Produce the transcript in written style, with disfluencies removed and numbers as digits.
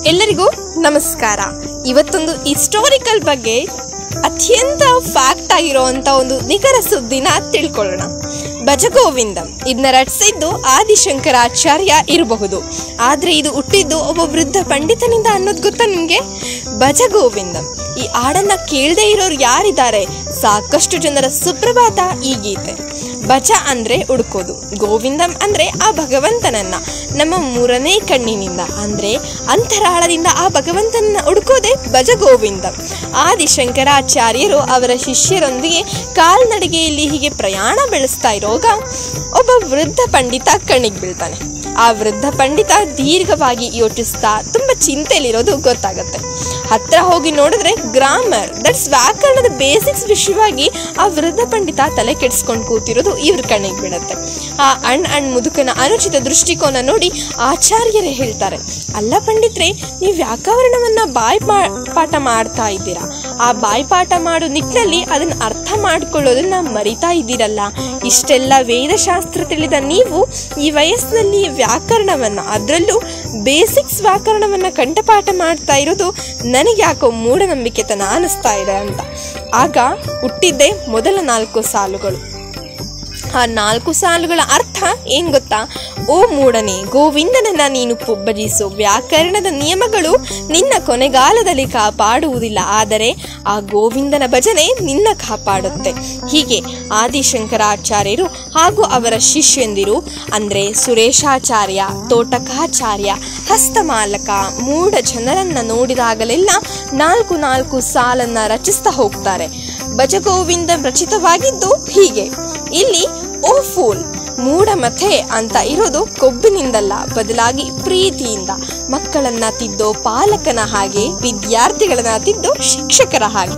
ಎಲ್ಲರಿಗೂ ನಮಸ್ಕಾರ. ಇವತ್ತೊಂದು ಹಿಸ್ಟೋರಿಕಲ್ ಬಗ್ಗೆ ಅತ್ಯಂತ ಫ್ಯಾಕ್ಟ್ ಆಗಿರುವಂತ ಒಂದು ನಿಖರ ಸುದ್ದಿನ ತಿಳ್ಕೊಳ್ಳೋಣ. ಭಜಗೋವಿಂದಂ ಇದನ್ನ ರಚಿಸಿದ್ದು ಆದಿಶಂಕರಾಚಾರ್ಯ ಇರಬಹುದು, ಆದ್ರೆ ಇದು ಹುಟ್ಟಿದ್ದು ಒಬ್ಬ ವೃದ್ಧ ಪಂಡಿತನಿಂದ ಅನ್ನೋದು ಗೊತ್ತಾ ನಿಮ್ಗೆ? ಭಜಗೋವಿಂದಂ ಈ ಹಾಡನ್ನ ಕೇಳದೆ ಇರೋರು ಯಾರಿದ್ದಾರೆ? ಸಾಕಷ್ಟು ಜನರ ಸುಪ್ರಭಾತ ಈ ಗೀತೆ. ಭಜ ಅಂದ್ರೆ ಹುಡುಕೋದು, ಗೋವಿಂದಂ ಅಂದ್ರೆ ಆ ಭಗವಂತನನ್ನ ನಮ್ಮ ಮೂರನೇ ಕಣ್ಣಿನಿಂದ ಅಂದ್ರೆ ಅಂತರಾಳದಿಂದ ಆ ಭಗವಂತನನ್ನ ಹುಡುಕೋದೆ ಭಜಗೋವಿಂದಂ. ಆದಿಶಂಕರಾಚಾರ್ಯರು ಅವರ ಶಿಷ್ಯರೊಂದಿಗೆ ಕಾಲ್ನಡಿಗೆಯಲ್ಲಿ ಹೀಗೆ ಪ್ರಯಾಣ ಬೆಳೆಸ್ತಾ ಇರುವಾಗ ಒಬ್ಬ ವೃದ್ಧ ಪಂಡಿತ ಕಣ್ಣಿಗೆ ಬೀಳ್ತಾನೆ. ಆ ವೃದ್ಧ ಪಂಡಿತ ದೀರ್ಘವಾಗಿ ಯೋಚಿಸ್ತಾ ತುಂಬಾ ಚಿಂತೆಯಲ್ಲಿರೋದು ಗೊತ್ತಾಗತ್ತೆ. ಹತ್ರ ಹೋಗಿ ನೋಡಿದ್ರೆ ಗ್ರಾಮರ್ ದಟ್ಸ್ ವ್ಯಾಕರಣದ ಬೇಸಿಕ್ಸ್ ವಿಷಯವಾಗಿ ಆ ವೃದ್ಧ ಪಂಡಿತ ತಲೆ ಕೆಡಿಸ್ಕೊಂಡು ಕೂತಿರೋದು ಇವ್ರ ಕಣ್ಣಿಗೆ ಬೀಳುತ್ತೆ. ಆ ಅಣ್ ಮುದುಕನ ಅನುಚಿತ ದೃಷ್ಟಿಕೋನ ನೋಡಿ ಆಚಾರ್ಯರೇ ಹೇಳ್ತಾರೆ, ಅಲ್ಲ ಪಂಡಿತ್ರೆ, ನೀವು ವ್ಯಾಕರಣವನ್ನ ಪಾಠ ಮಾಡ್ತಾ ಇದ್ದೀರಾ, ಆ ಬಾಯ್ಪಾಠ ಮಾಡೋ ನಿಟ್ಟಿನಲ್ಲಿ ಅದನ್ನ ಅರ್ಥ ಮಾಡ್ಕೊಳ್ಳೋದನ್ನ ಮರಿತಾ ಇದ್ದೀರಲ್ಲ. ಇಷ್ಟೆಲ್ಲ ವೇದಶಾಸ್ತ್ರ ತಿಳಿದ ನೀವು ಈ ವಯಸ್ಸಿನಲ್ಲಿ ವ್ಯಾಕರಣವನ್ನ, ಅದರಲ್ಲೂ ಬೇಸಿಕ್ಸ್ ವ್ಯಾಕರಣವನ್ನ ಕಂಠಪಾಠ ಮಾಡ್ತಾ ಇರೋದು ನನಗೆ ಯಾಕೋ ಮೂಢನಂಬಿಕೆತನ ಅನಿಸ್ತಾ ಇದೆ ಅಂತ. ಆಗ ಹುಟ್ಟಿದ್ದೆ ಮೊದಲ 4 ಸಾಲುಗಳು. ಆ 4 ಸಾಲುಗಳ ಅರ್ಥ ಏನ್ ಗೊತ್ತಾ? ಓ ಮೂಢನೆ, ಗೋವಿಂದನನ್ನ ನೀನು ಭಜಿಸು. ವ್ಯಾಕರಣದ ನಿಯಮಗಳು ನಿನ್ನ ಕೊನೆಗಾಲದಲ್ಲಿ ಕಾಪಾಡುವುದಿಲ್ಲ, ಆದರೆ ಆ ಗೋವಿಂದನ ಭಜನೆ ನಿನ್ನ ಕಾಪಾಡುತ್ತೆ. ಹೀಗೆ ಆದಿಶಂಕರಾಚಾರ್ಯರು ಹಾಗೂ ಅವರ ಶಿಷ್ಯಂದಿರು ಅಂದ್ರೆ ಸುರೇಶಾಚಾರ್ಯ, ತೋಟಕಾಚಾರ್ಯ, ಹಸ್ತಮಾಲಕ, ಮೂಢ ಜನರನ್ನ ನೋಡಿದಾಗಲೆಲ್ಲ 4 ಸಾಲನ್ನ ರಚಿಸ್ತಾ ಹೋಗ್ತಾರೆ. ಭಜಗೋವಿಂದ ರಚಿತವಾಗಿದ್ದು ಹೀಗೆ. ಇಲ್ಲಿ ಓ ಫೂಲ್, ಮೂಢಮತೆ ಅಂತ ಇರೋದು ಕೊಬ್ಬಿನಿಂದಲ್ಲ, ಬದಲಾಗಿ ಪ್ರೀತಿಯಿಂದ. ಮಕ್ಕಳನ್ನ ತಿದ್ದೋ ಪಾಲಕನ ಹಾಗೆ, ವಿದ್ಯಾರ್ಥಿಗಳನ್ನ ತಿದ್ದೋ ಶಿಕ್ಷಕರ ಹಾಗೆ.